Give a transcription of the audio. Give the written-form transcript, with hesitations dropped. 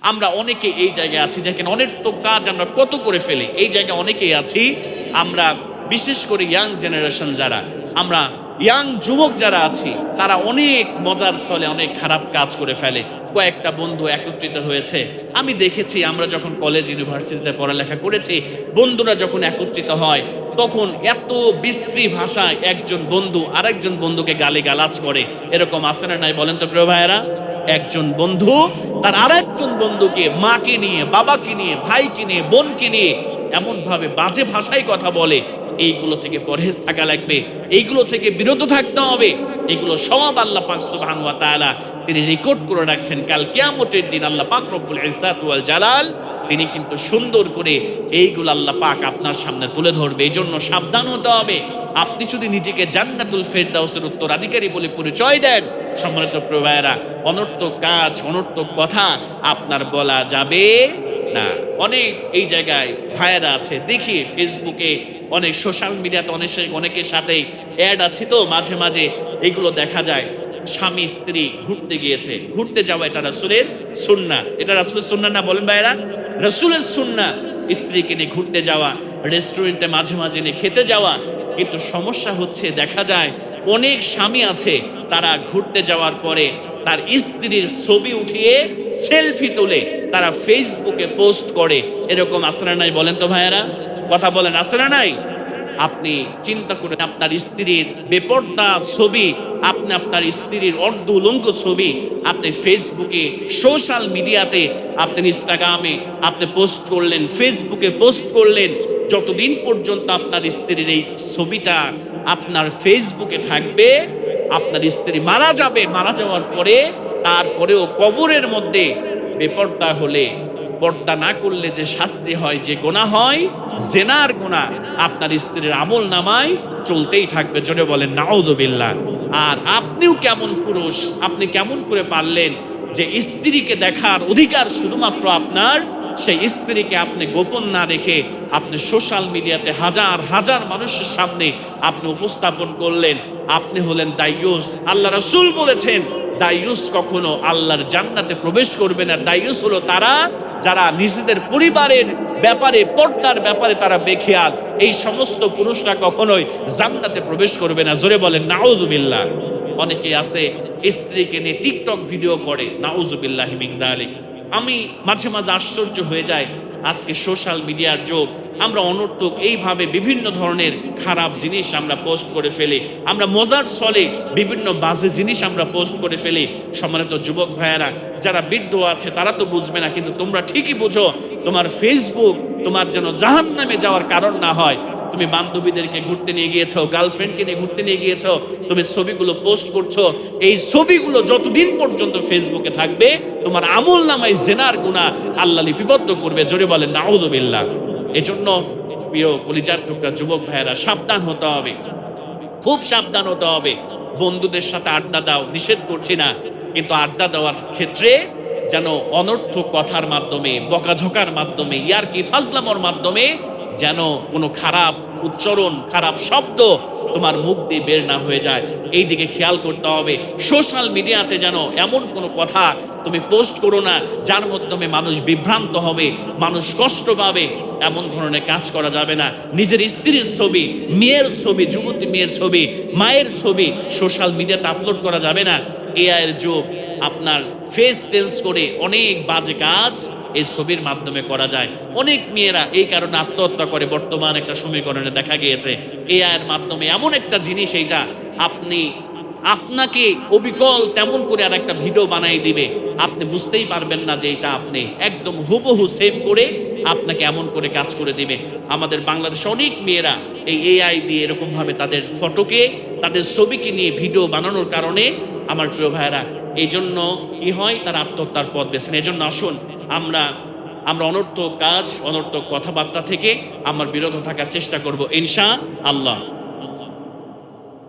আমরা অনেকে এই জায়গায় আছি যেখানে অনেক তো কাজ আমরা কত করে ফেলি। এই জায়গায় অনেকেই আছি আমরা, বিশেষ করে ইয়াং জেনারেশন যারা, আমরা ইয়াং যুবক যারা আছি, তারা অনেক মজার ছলে অনেক খারাপ কাজ করে ফেলে। কয়েকটা বন্ধু একত্রিত হয়েছে, আমি দেখেছি আমরা যখন কলেজ ইউনিভার্সিটিতে পড়ালেখা করেছি, বন্ধুরা যখন একত্রিত হয় তখন এত বিশ্রী ভাষায় একজন বন্ধু আরেকজন বন্ধুকে গালিগালাজ করে। এরকম আছে না নাই বলেন তো প্রিয় ভাইয়েরা? একজন বন্ধু তার আরেকজন বন্ধুকে, মাকে নিয়ে, বাবাকে নিয়ে, ভাইকে নিয়ে, বোনকে নিয়ে এমন ভাবে বাজে ভাষায় কথা বলে। এইগুলো থেকে পরহেজ থাকা লাগবে, এইগুলো থেকে বিরত থাকতে হবে। এগুলো সব আল্লাহ পাক সুবহানাহু ওয়া তাআলা তিনি রেকর্ড করে রাখছেন। কাল কিয়ামতের দিন আল্লাহ পাক রব্বুল ইজ্জাত ওয়াল জালাল তিনি কিন্তু সুন্দর করে এইগুলো আল্লাহ পাক আপনার সামনে তুলে ধরবে। এই জন্য সাবধান হতে হবে। আপনি যদি নিজেকে জান্নাতুল ফেরদাউসের উত্তরাধিকারী বলে পরিচয় দেন, সম্মানিত প্রিয় ভাইয়েরা, অনর্থক কাজ, অনর্থক কথা আপনার বলা যাবে না। অনেক এই জায়গায় ভাইয়েরা আছে, দেখি ফেসবুকে, অনেক সোশ্যাল মিডিয়াতে অনেকের সাথে অ্যাড আছে, তো মাঝে মাঝে এগুলো দেখা যায়। স্বামী স্ত্রী ঘুরতে গিয়েছে, ঘুরতে যাওয়া এটা রাসূলের সুন্নাহ। এটা রাসূলের সুন্নাহ না বলেন ভাইরা? রাসূলের সুন্নাহ স্ত্রীকে নিয়ে ঘুরতে যাওয়া, রেস্টুরেন্টে মাঝে মাঝে নিয়ে খেতে যাওয়া। কিন্তু সমস্যা হচ্ছে, দেখা যায় অনেক স্বামী আছে তারা ঘুরতে যাওয়ার পরে তার স্ত্রীর ছবি উঠিয়ে সেলফি তুলে তারা ফেসবুকে পোস্ট করে। এরকম আছে না নাই বলেন তো ভাইয়েরা? কথা বলেন, আছে না নাই? আপনি চিন্তা করেন, আপনার স্ত্রীর বেপর্দা ছবি, আপনি আপনার স্ত্রীর অর্ধ উলঙ্গ ছবি আপনি ফেসবুকে, সোশ্যাল মিডিয়াতে, আপনি ইনস্টাগ্রামে আপনি পোস্ট করলেন, ফেসবুকে পোস্ট করলেন। যতদিন পর্যন্ত আপনার স্ত্রীর এই ছবিটা আপনার ফেসবুকে থাকবে, আপনার স্ত্রী মারা যাবে, মারা যাওয়ার পরে তারপরেও কবরের মধ্যে বেপর্দা হলে, পর্দা না করলে যে শাস্তি হয়, যে গুনাহ হয়, জেনার গুনাহ আপনার স্ত্রীর আমল নামায় চলতেই থাকবে। জোরে বলেন নাউযুবিল্লাহ। আর আপনিও কেমন পুরুষ, আপনি কেমন করে পারলেন যে স্ত্রীকে দেখার অধিকার শুধুমাত্র আপনার, সেই স্ত্রীকে আপনি গোপন না রেখে আপনি সোশ্যাল মিডিয়াতে হাজার হাজার মানুষের সামনে আপনি উপস্থাপন করলেন। আপনি হলেন দায়ুস। আল্লাহ রাসূল বলেছেন, দায়ুস কখনো আল্লাহর জান্নাতে প্রবেশ করবে না। দায়ুস হলো তারা যারা নিজেদের পরিবারের ব্যাপারে, পর্দার ব্যাপারে তারা বেখেয়াল। এই সমস্ত পুরুষরা কখনোই জান্নাতে প্রবেশ করবে না। জোরে বলেন নাউযুবিল্লাহ। অনেকে আছে স্ত্রীকে নিয়ে টিকটক ভিডিও করে, নাউযুবিল্লাহি মিন যালিক। আমি মাঝে মাঝে আশ্চর্য হয়ে যাই, আজকে সোশ্যাল মিডিয়ার যুগ, আমরা অনর্থক এইভাবে বিভিন্ন ধরনের খারাপ জিনিস আমরা পোস্ট করে ফেলি। আমরা মজার ছলে বিভিন্ন বাজে জিনিস আমরা পোস্ট করে ফেলি। সম্মানিত যুবক ভাইয়েরা, যারা বৃদ্ধ আছে তারা তো বুঝবে না, কিন্তু তোমরা ঠিকই বুঝো। তোমার ফেসবুক তোমার যেন জাহান্নামে যাওয়ার কারণ না হয়। তুমি বান্ধবীদেরকে ঘুরতে নিয়ে গিয়েছো, গার্লফ্রেন্ডকে নিয়ে ঘুরতে নিয়ে গিয়েছো, তুমি ছবিগুলো পোস্ট করছো। এই ছবিগুলো যতদিন পর্যন্ত ফেসবুকে থাকবে, তোমার আমল নামায় জেনার গুনাহ আল্লাহ লিপিবদ্ধ করবে। জোরে বলেন নাউযুবিল্লাহ। এজন্য প্রিয় কলিজার টুকরা যুবক ভাইয়েরা, সাবধান হতে হবে, খুব সাবধান হতে হবে। বন্ধুদের সাথে আড্ডা দাও, নিষেধ করছি না, কিন্তু আড্ডা দেওয়ার ক্ষেত্রে যেন অনর্থক কথার মাধ্যমে, বকাঝকার মাধ্যমে, ইয়ারকি ফাজলামোর মাধ্যমে যেন কোনো খারাপ উচ্চারণ, খারাপ শব্দ তোমার মুখ দিয়ে বের না হয়ে যায়। এই দিকে খেয়াল করতে হবে। সোশ্যাল মিডিয়াতে যেন এমন কোনো কথা তুমি পোস্ট করো না যার মাধ্যমে মানুষ বিভ্রান্ত হবে, মানুষ কষ্ট পাবে। এমন ধরনের কাজ করা যাবে না। নিজের স্ত্রীর ছবি, মেয়ের ছবি, যুবতী মেয়ের ছবি, মায়ের ছবি সোশ্যাল মিডিয়াতে আপলোড করা যাবে না। এআই এর যুগ, আপনার ফেস চেঞ্জ করে অনেক বাজে কাজ এই ছবির মাধ্যমে করা যায়। অনেক মেয়েরা এই কারণে আত্মহত্যা করে, বর্তমান একটা সমীকরণে দেখা গিয়েছে। এআই এর মাধ্যমে এমন একটা জিনিস, এইটা আপনাকে অবিকল তেমন করে আর একটা ভিডিও বানাই দিবে, আপনি বুঝতেই পারবেন না যে এটা আপনি, একদম হুবহু সেভ করে আপনাকে এমন করে কাজ করে দিবে। আমাদের বাংলাদেশে অনেক মেয়েরা এই এআই দিয়ে এরকম ভাবে তাদের ফটোকে, তাদের ছবিকে নিয়ে ভিডিও বানানোর কারণে, আমার প্রিয় ভাইয়েরা, এই জন্য কি হয়, তারা আত্মহত্যার পথ বেছে নেয়। এই জন্য আসুন আমরা অনর্থক কাজ, অনর্থক কথাবার্তা থেকে বিরত থাকার চেষ্টা করব ইনশাআল্লাহ।